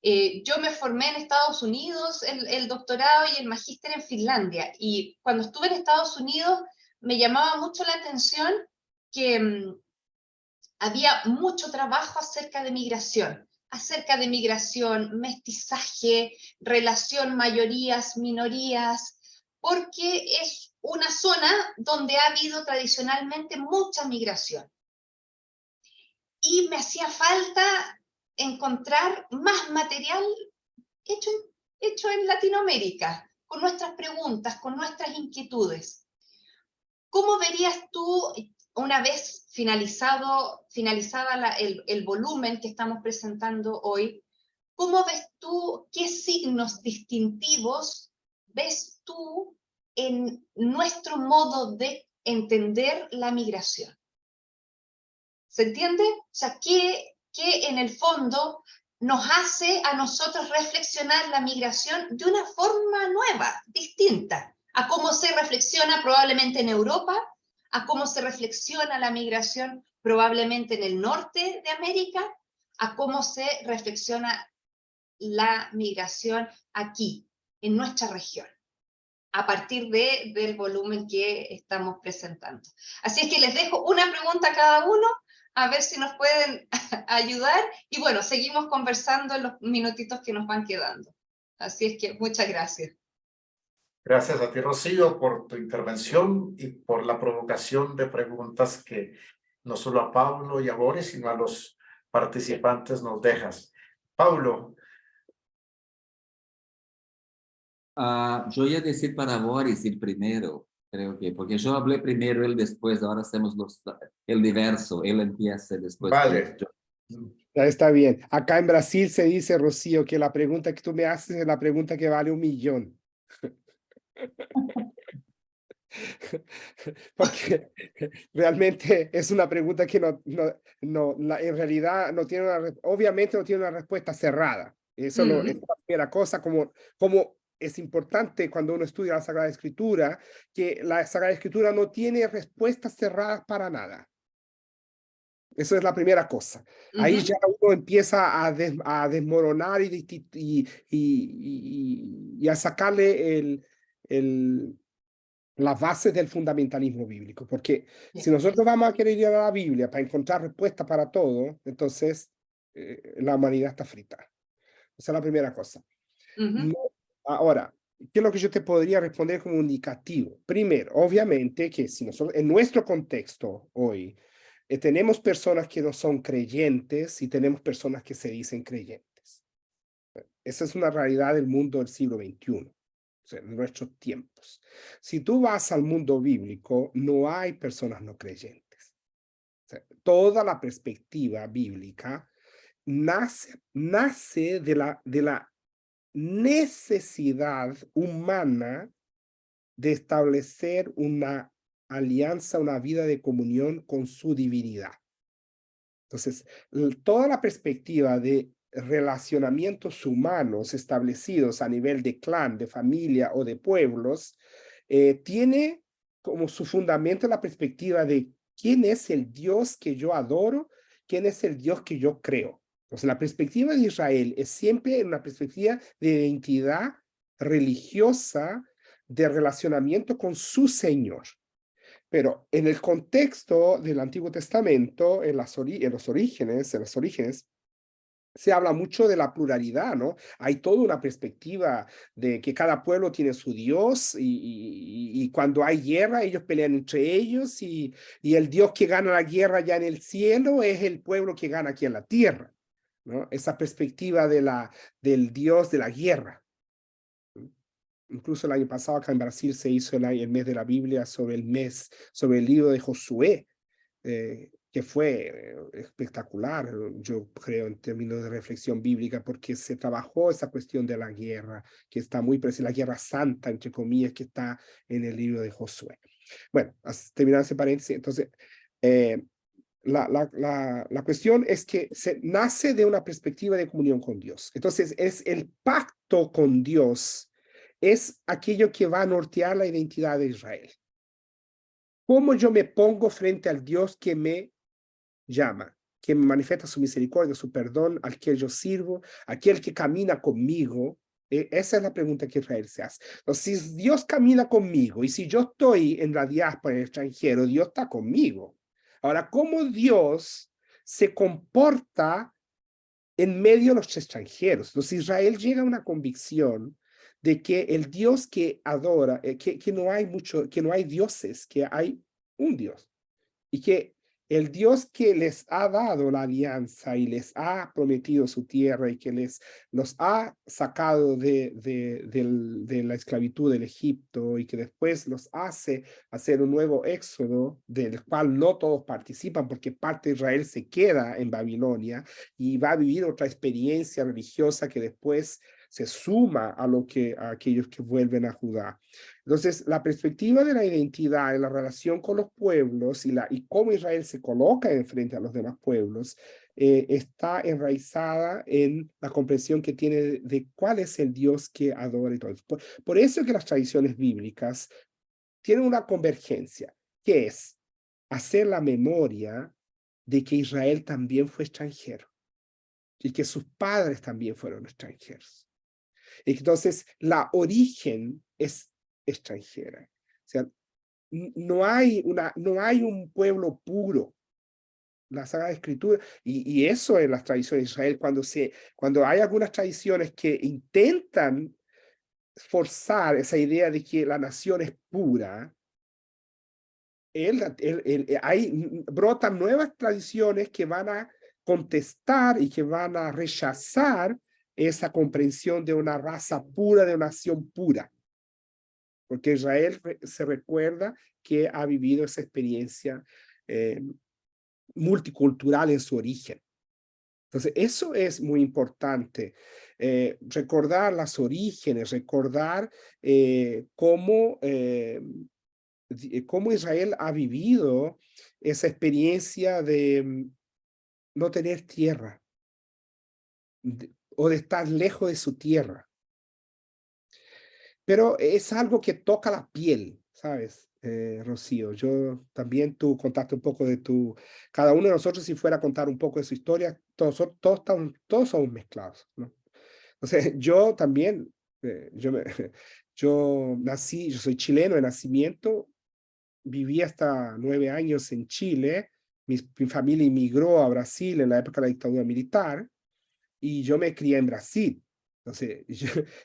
Yo me formé en Estados Unidos, el doctorado y el magíster en Finlandia, y cuando estuve en Estados Unidos me llamaba mucho la atención que había mucho trabajo acerca de migración, mestizaje, relación mayorías-minorías, porque es una zona donde ha habido tradicionalmente mucha migración. Y me hacía falta encontrar más material hecho en Latinoamérica, con nuestras preguntas, con nuestras inquietudes. ¿Cómo verías tú, una vez finalizada el volumen que estamos presentando hoy, cómo ves tú, qué signos distintivos ves tú en nuestro modo de entender la migración? ¿Se entiende? O sea, ¿qué en el fondo nos hace a nosotros reflexionar la migración de una forma nueva, distinta, a cómo se reflexiona probablemente en Europa, a cómo se reflexiona la migración probablemente en el norte de América, a cómo se reflexiona la migración aquí, en nuestra región, a partir del volumen que estamos presentando? Así es que les dejo una pregunta a cada uno, a ver si nos pueden ayudar, y bueno, seguimos conversando en los minutitos que nos van quedando. Así es que muchas gracias. Gracias a ti, Rocío, por tu intervención y por la provocación de preguntas que no solo a Pablo y a Boris, sino a los participantes nos dejas. Pablo. Yo voy a decir para Boris el primero, creo que, porque yo hablé primero, él después, ahora hacemos el diverso, él empieza después. Vale. Ya está bien. Acá en Brasil se dice, Rocío, que la pregunta que tú me haces es la pregunta que vale 1.000.000. Porque realmente es una pregunta que en realidad no tiene obviamente no tiene una respuesta cerrada. Eso es la primera cosa, como es importante cuando uno estudia la Sagrada Escritura, que la Sagrada Escritura no tiene respuestas cerradas para nada. Eso es la primera cosa. Ahí ya uno empieza a desmoronar y a sacarle las bases del fundamentalismo bíblico, porque si nosotros vamos a querer ir a la Biblia para encontrar respuesta para todo, entonces la humanidad está frita. Esa es la primera cosa. Ahora, ¿qué es lo que yo te podría responder como indicativo? Primero, obviamente que si nosotros, en nuestro contexto hoy, tenemos personas que no son creyentes y tenemos personas que se dicen creyentes. Esa es una realidad del mundo del siglo XXI. O sea, en nuestros tiempos. Si tú vas al mundo bíblico, no hay personas no creyentes. O sea, toda la perspectiva bíblica nace de la necesidad humana de establecer una alianza, una vida de comunión con su divinidad. Entonces, toda la perspectiva de relacionamientos humanos establecidos a nivel de clan, de familia o de pueblos, tiene como su fundamento la perspectiva de quién es el Dios que yo adoro, quién es el Dios que yo creo. Entonces, la perspectiva de Israel es siempre una perspectiva de identidad religiosa, de relacionamiento con su Señor. Pero en el contexto del Antiguo Testamento, en los orígenes, se habla mucho de la pluralidad, ¿no? Hay toda una perspectiva de que cada pueblo tiene su Dios y cuando hay guerra, ellos pelean entre ellos y el Dios que gana la guerra ya en el cielo es el pueblo que gana aquí en la tierra. ¿no? Esa perspectiva del Dios de la guerra. Incluso el año pasado acá en Brasil se hizo el mes de la Biblia sobre sobre el libro de Josué, que fue espectacular, yo creo, en términos de reflexión bíblica, porque se trabajó esa cuestión de la guerra, que está muy presente, la guerra santa, entre comillas, que está en el libro de Josué. Bueno, terminando ese paréntesis, entonces, la cuestión es que nace de una perspectiva de comunión con Dios. Entonces, es el pacto con Dios, es aquello que va a nortear la identidad de Israel. ¿Cómo yo me pongo frente al Dios que me llama, que me manifiesta su misericordia, su perdón, al que yo sirvo, aquel que camina conmigo? Esa es la pregunta que Israel se hace. Entonces, si Dios camina conmigo y si yo estoy en la diáspora, en el extranjero, Dios está conmigo. Ahora, ¿cómo Dios se comporta en medio de los extranjeros? Entonces, Israel llega a una convicción de que el Dios que adora, que no hay dioses, que hay un Dios. Y que el Dios que les ha dado la alianza y les ha prometido su tierra y que los ha sacado de la esclavitud del Egipto y que después los hace hacer un nuevo éxodo del cual no todos participan porque parte de Israel se queda en Babilonia y va a vivir otra experiencia religiosa que después se suma a aquellos que vuelven a Judá. Entonces, la perspectiva de la identidad en la relación con los pueblos y cómo Israel se coloca frente a los demás pueblos está enraizada en la comprensión que tiene de cuál es el Dios que adora y todo. Por eso que las tradiciones bíblicas tienen una convergencia, que es hacer la memoria de que Israel también fue extranjero y que sus padres también fueron extranjeros. Entonces, la origen es extranjera. O sea, no hay un pueblo puro. La Sagrada Escritura, y eso en las tradiciones de Israel, cuando hay algunas tradiciones que intentan forzar esa idea de que la nación es pura, brotan nuevas tradiciones que van a contestar y que van a rechazar esa comprensión de una raza pura, de una nación pura. Porque Israel se recuerda que ha vivido esa experiencia multicultural en su origen. Entonces, eso es muy importante, recordar los orígenes, recordar cómo Israel ha vivido esa experiencia de no tener tierra o de estar lejos de su tierra. Pero es algo que toca la piel, ¿sabes, Rocío? Yo también, tú contaste un poco de cada uno de nosotros, si fuera a contar un poco de su historia, todos somos mezclados, ¿no? O sea, yo también, yo soy chileno de nacimiento, viví hasta 9 años en Chile, mi familia emigró a Brasil en la época de la dictadura militar, y yo me crié en Brasil. Entonces,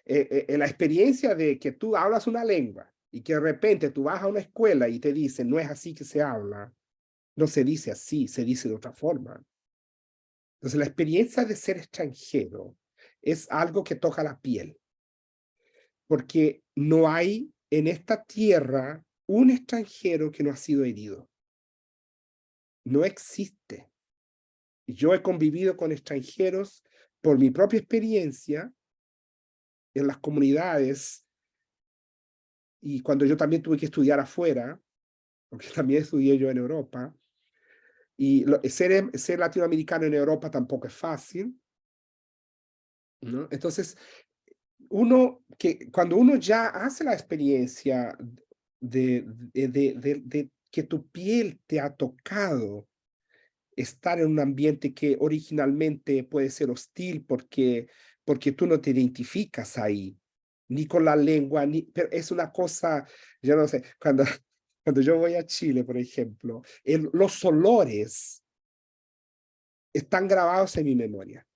la experiencia de que tú hablas una lengua y que de repente tú vas a una escuela y te dicen, no es así que se habla, no se dice así, se dice de otra forma. Entonces, la experiencia de ser extranjero es algo que toca la piel, porque no hay en esta tierra un extranjero que no ha sido herido. No existe. Yo he convivido con extranjeros por mi propia experiencia en las comunidades y cuando yo también tuve que estudiar afuera, porque también estudié yo en Europa, y ser latinoamericano en Europa tampoco es fácil, ¿no? Entonces, cuando uno ya hace la experiencia de que tu piel te ha tocado estar en un ambiente que originalmente puede ser hostil porque tú no te identificas ahí, ni con la lengua, pero es una cosa, yo no sé, cuando yo voy a Chile, por ejemplo, los olores están grabados en mi memoria.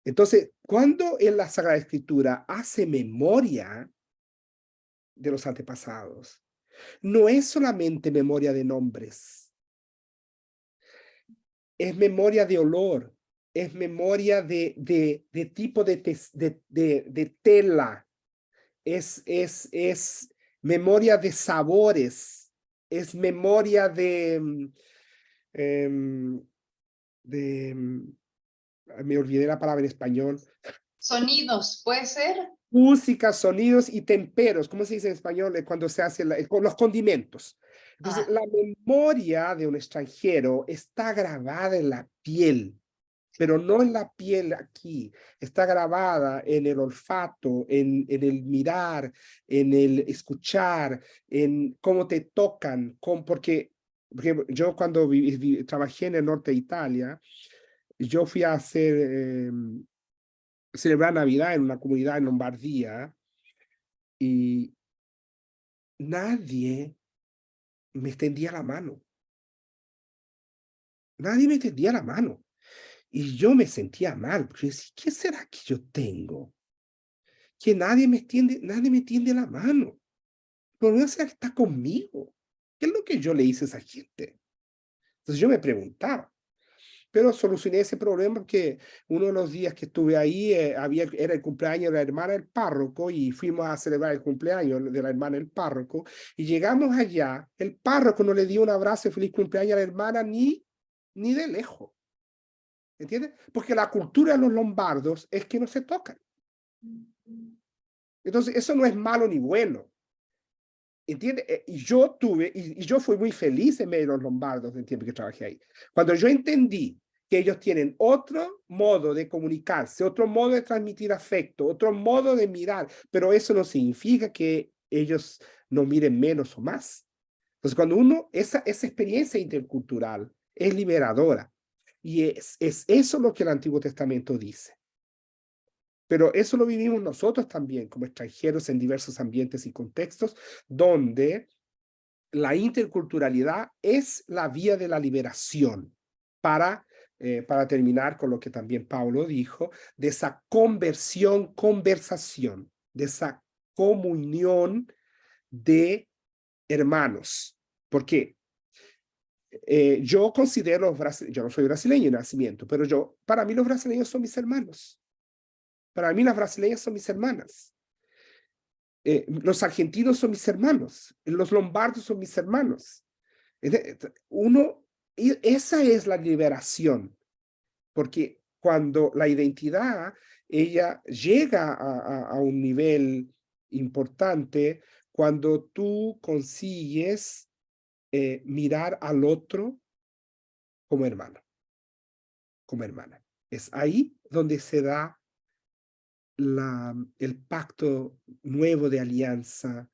Entonces, cuando en la Sagrada Escritura hace memoria de los antepasados, no es solamente memoria de nombres, es memoria de olor, es memoria de tipo de tela, es memoria de sabores, es memoria me olvidé la palabra en español. Sonidos, ¿puede ser? Música, sonidos y temperos, ¿cómo se dice en español? Cuando se hace con los condimentos. Entonces, la memoria de un extranjero está grabada en la piel, pero no en la piel aquí, está grabada en el olfato, en el mirar, en el escuchar, en cómo te tocan, porque yo cuando trabajé en el norte de Italia, yo fui a hacer, celebrar Navidad en una comunidad en Lombardía y nadie me extendía la mano. Nadie me extendía la mano. Y yo me sentía mal, porque yo decía, ¿qué será que yo tengo? Que nadie me tiende la mano. Pero no será que está conmigo. ¿Qué es lo que yo le hice a esa gente? Entonces yo me preguntaba. Pero solucioné ese problema porque uno de los días que estuve ahí era el cumpleaños de la hermana del párroco y fuimos a celebrar el cumpleaños de la hermana del párroco y llegamos allá, el párroco no le dio un abrazo y feliz cumpleaños a la hermana ni de lejos. ¿Entiendes? Porque la cultura de los lombardos es que no se tocan. Entonces, eso no es malo ni bueno. ¿Entiendes? Y yo yo fui muy feliz en medio de los lombardos en el tiempo que trabajé ahí. Cuando yo entendí que ellos tienen otro modo de comunicarse, otro modo de transmitir afecto, otro modo de mirar, pero eso no significa que ellos nos miren menos o más. Entonces, cuando esa experiencia intercultural es liberadora, y es eso lo que el Antiguo Testamento dice. Pero eso lo vivimos nosotros también como extranjeros en diversos ambientes y contextos, donde la interculturalidad es la vía de la liberación para terminar con lo que también Pablo dijo, de esa conversación, de esa comunión de hermanos. ¿Por qué? Yo considero, yo no soy brasileño de nacimiento, pero para mí los brasileños son mis hermanos. Para mí las brasileñas son mis hermanas. Los argentinos son mis hermanos. Los lombardos son mis hermanos. Esa es la liberación. Porque cuando la identidad, ella llega a un nivel importante, cuando tú consigues mirar al otro como hermano, como hermana. Es ahí donde se da el pacto nuevo de alianza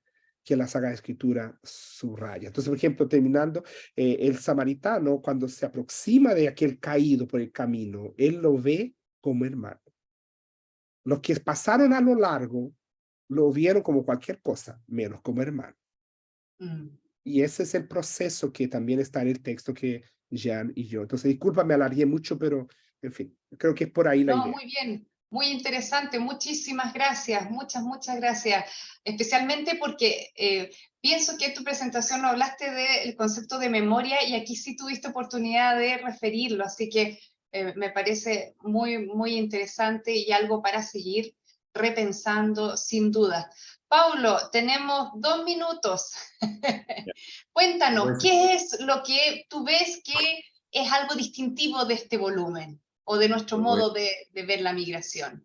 que la Sagrada Escritura subraya. Entonces, por ejemplo, terminando, el samaritano, cuando se aproxima de aquel caído por el camino, él lo ve como hermano. Los que pasaron a lo largo lo vieron como cualquier cosa, menos como hermano. Y ese es el proceso que también está en el texto que Jean y yo. Entonces, disculpa, me alargué mucho, pero, en fin, creo que es por ahí la idea. Muy bien. Muy interesante, muchísimas gracias, muchas gracias, especialmente porque pienso que en tu presentación no hablaste del concepto de memoria y aquí sí tuviste oportunidad de referirlo, así que me parece muy interesante y algo para seguir repensando sin duda. Paulo, tenemos 2 minutos. Cuéntanos, ¿qué es lo que tú ves que es algo distintivo de este volumen? O de nuestro modo de ver la migración.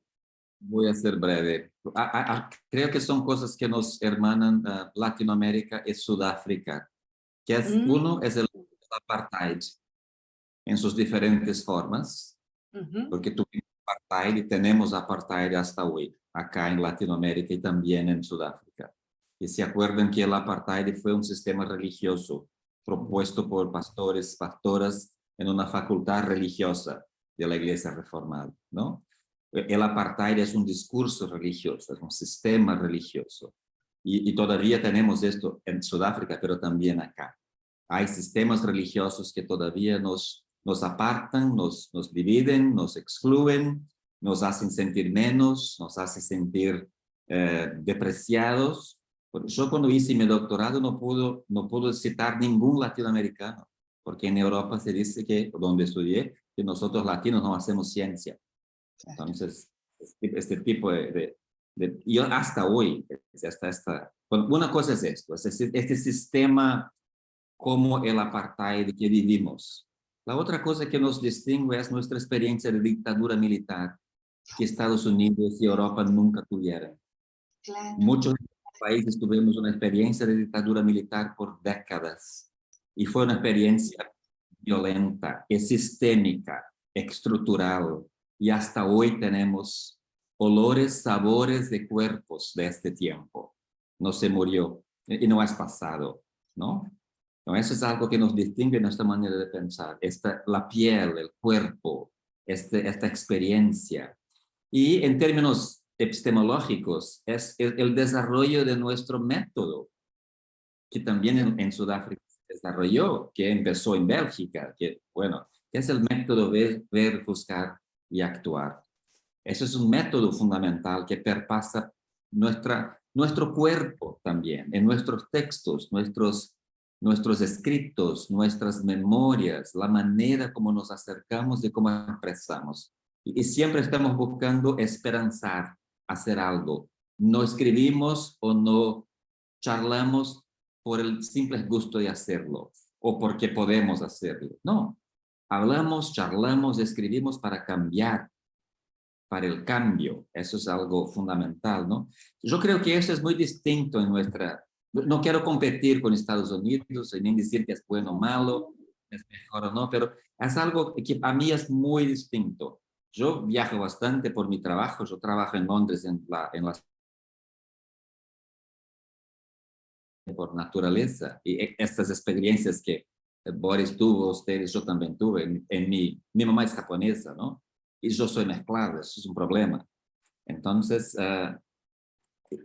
Voy a ser breve. Creo que son cosas que nos hermanan Latinoamérica y Sudáfrica, que uno es el apartheid en sus diferentes formas, porque tuvimos apartheid y tenemos apartheid hasta hoy, acá en Latinoamérica y también en Sudáfrica. Y se acuerdan que el apartheid fue un sistema religioso propuesto por pastoras en una facultad religiosa de la Iglesia Reformada, ¿no? El apartheid es un discurso religioso, es un sistema religioso. Y todavía tenemos esto en Sudáfrica, pero también acá. Hay sistemas religiosos que todavía nos apartan, nos dividen, nos excluyen, nos hacen sentir menos, nos hacen sentir depreciados. Yo cuando hice mi doctorado no puedo citar ningún latinoamericano, porque en Europa se dice que, donde estudié, que nosotros latinos no hacemos ciencia. Entonces, este tipo yo hasta hoy, bueno, una cosa es esto, este sistema como el apartheid que vivimos. La otra cosa que nos distingue es nuestra experiencia de dictadura militar, que Estados Unidos y Europa nunca tuvieron. Claro. Muchos países tuvimos una experiencia de dictadura militar por décadas, y fue una experiencia violenta, es sistémica, estructural, y hasta hoy tenemos olores, sabores de cuerpos de este tiempo. No se murió y no es pasado, ¿no? Eso es algo que nos distingue nuestra manera de pensar, la piel, el cuerpo, esta experiencia. Y en términos epistemológicos, es el desarrollo de nuestro método, que también en Sudáfrica se desarrolló, que empezó en Bélgica, que es el método ver, buscar y actuar. Eso es un método fundamental que perpasa nuestro cuerpo también, en nuestros textos, nuestros escritos, nuestras memorias, la manera como nos acercamos y cómo expresamos. Y siempre estamos buscando esperanzar, hacer algo. No escribimos o no charlamos por el simple gusto de hacerlo o porque podemos hacerlo. No, hablamos, charlamos, escribimos para cambiar, para el cambio. Eso es algo fundamental, ¿no? Yo creo que eso es muy distinto en nuestra... No quiero competir con Estados Unidos, ni decir que es bueno o malo, es mejor o no, pero es algo que a mí es muy distinto. Yo viajo bastante por mi trabajo, yo trabajo en Londres por naturaleza, y estas experiencias que Boris tuvo, ustedes, yo también tuve, mi mamá es japonesa, ¿no? Y yo soy mezclado, eso es un problema. Entonces,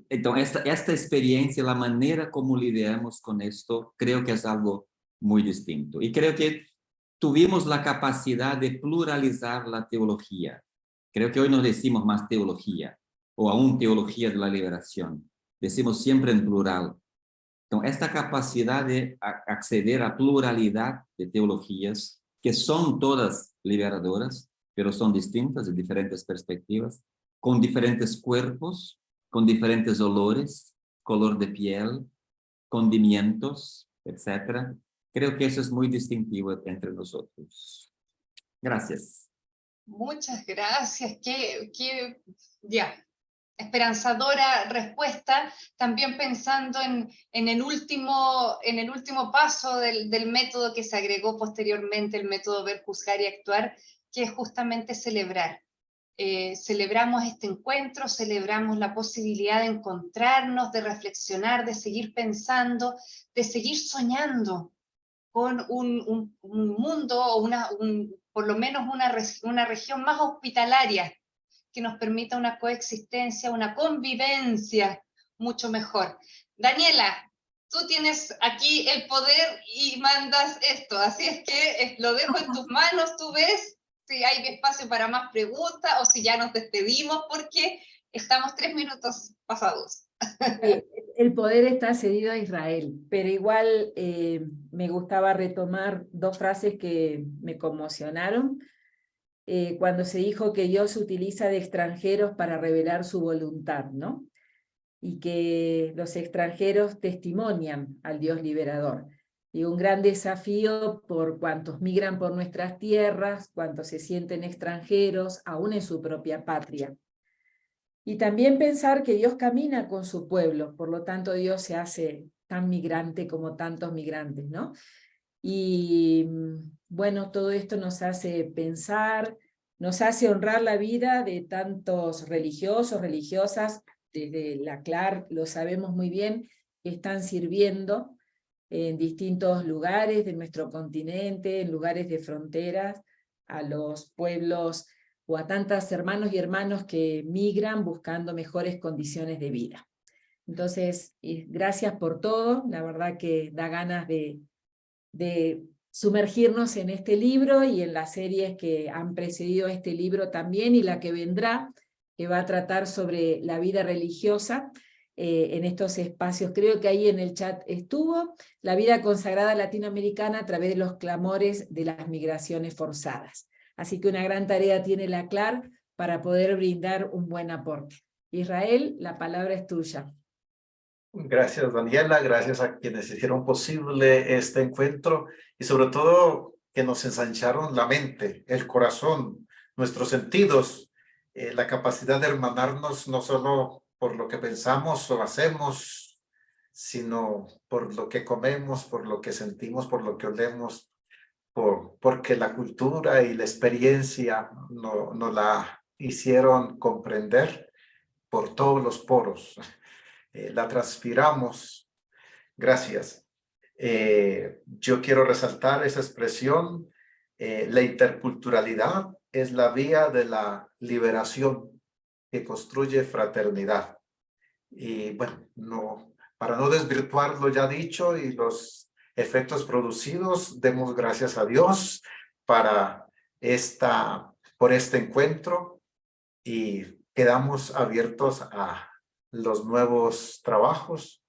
esta experiencia, la manera como lidiamos con esto, creo que es algo muy distinto. Y creo que tuvimos la capacidad de pluralizar la teología. Creo que hoy no decimos más teología, o aún teología de la liberación. Decimos siempre en plural. Entonces, esta capacidad de acceder a pluralidad de teologías, que son todas liberadoras, pero son distintas de diferentes perspectivas, con diferentes cuerpos, con diferentes olores, color de piel, condimentos, etc. Creo que eso es muy distintivo entre nosotros. Gracias. Muchas gracias. Esperanzadora respuesta, también pensando en el último paso del método que se agregó posteriormente, el método ver, juzgar y actuar, que es justamente celebrar. Celebramos este encuentro, celebramos la posibilidad de encontrarnos, de reflexionar, de seguir pensando, de seguir soñando con un mundo o por lo menos una región más hospitalaria, que nos permita una coexistencia, una convivencia mucho mejor. Daniela, tú tienes aquí el poder y mandas esto, así es que lo dejo en tus manos, tú ves si hay espacio para más preguntas o si ya nos despedimos, porque estamos 3 minutos pasados. El poder está cedido a Israel, pero igual me gustaba retomar 2 frases que me conmocionaron. Cuando se dijo que Dios utiliza de extranjeros para revelar su voluntad, ¿no? Y que los extranjeros testimonian al Dios liberador. Y un gran desafío por cuantos migran por nuestras tierras, cuantos se sienten extranjeros, aún en su propia patria. Y también pensar que Dios camina con su pueblo, por lo tanto Dios se hace tan migrante como tantos migrantes, ¿no? Y bueno, todo esto nos hace pensar, nos hace honrar la vida de tantos religiosos, religiosas, desde la CLAR lo sabemos muy bien, que están sirviendo en distintos lugares de nuestro continente, en lugares de fronteras, a los pueblos o a tantos hermanos y hermanas que migran buscando mejores condiciones de vida. Entonces, gracias por todo, la verdad que da ganas de sumergirnos en este libro y en las series que han precedido este libro también, y la que vendrá, que va a tratar sobre la vida religiosa en estos espacios. Creo que ahí en el chat estuvo, la vida consagrada latinoamericana a través de los clamores de las migraciones forzadas. Así que una gran tarea tiene la CLAR para poder brindar un buen aporte. Israel, la palabra es tuya. Gracias, Daniela, gracias a quienes hicieron posible este encuentro y sobre todo que nos ensancharon la mente, el corazón, nuestros sentidos, la capacidad de hermanarnos no solo por lo que pensamos o hacemos, sino por lo que comemos, por lo que sentimos, por lo que olemos, porque la cultura y la experiencia nos la hicieron comprender por todos los poros. La transpiramos. Gracias. Yo quiero resaltar esa expresión. La interculturalidad es la vía de la liberación que construye fraternidad. Y bueno, para no desvirtuar lo ya dicho y los efectos producidos, demos gracias a Dios por este encuentro y quedamos abiertos a los nuevos trabajos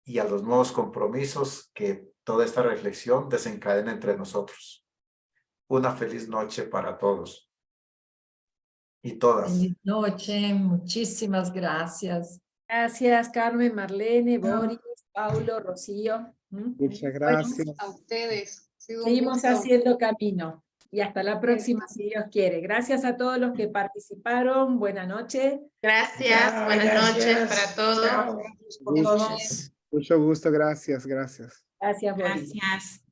y a los nuevos compromisos que toda esta reflexión desencadena entre nosotros. Una feliz noche para todos y todas. Feliz noche, muchísimas gracias. Gracias, Carmen, Marlene, Boris, Paulo, Rocío. Muchas gracias. A ustedes. Ha sido un Seguimos gusto. haciendo camino. Y hasta la próxima, si Dios quiere. Gracias a todos los que participaron. Buenas noches. Gracias, buenas noches para todos. Mucho gusto, gracias, gracias. Gracias, Boris. Gracias.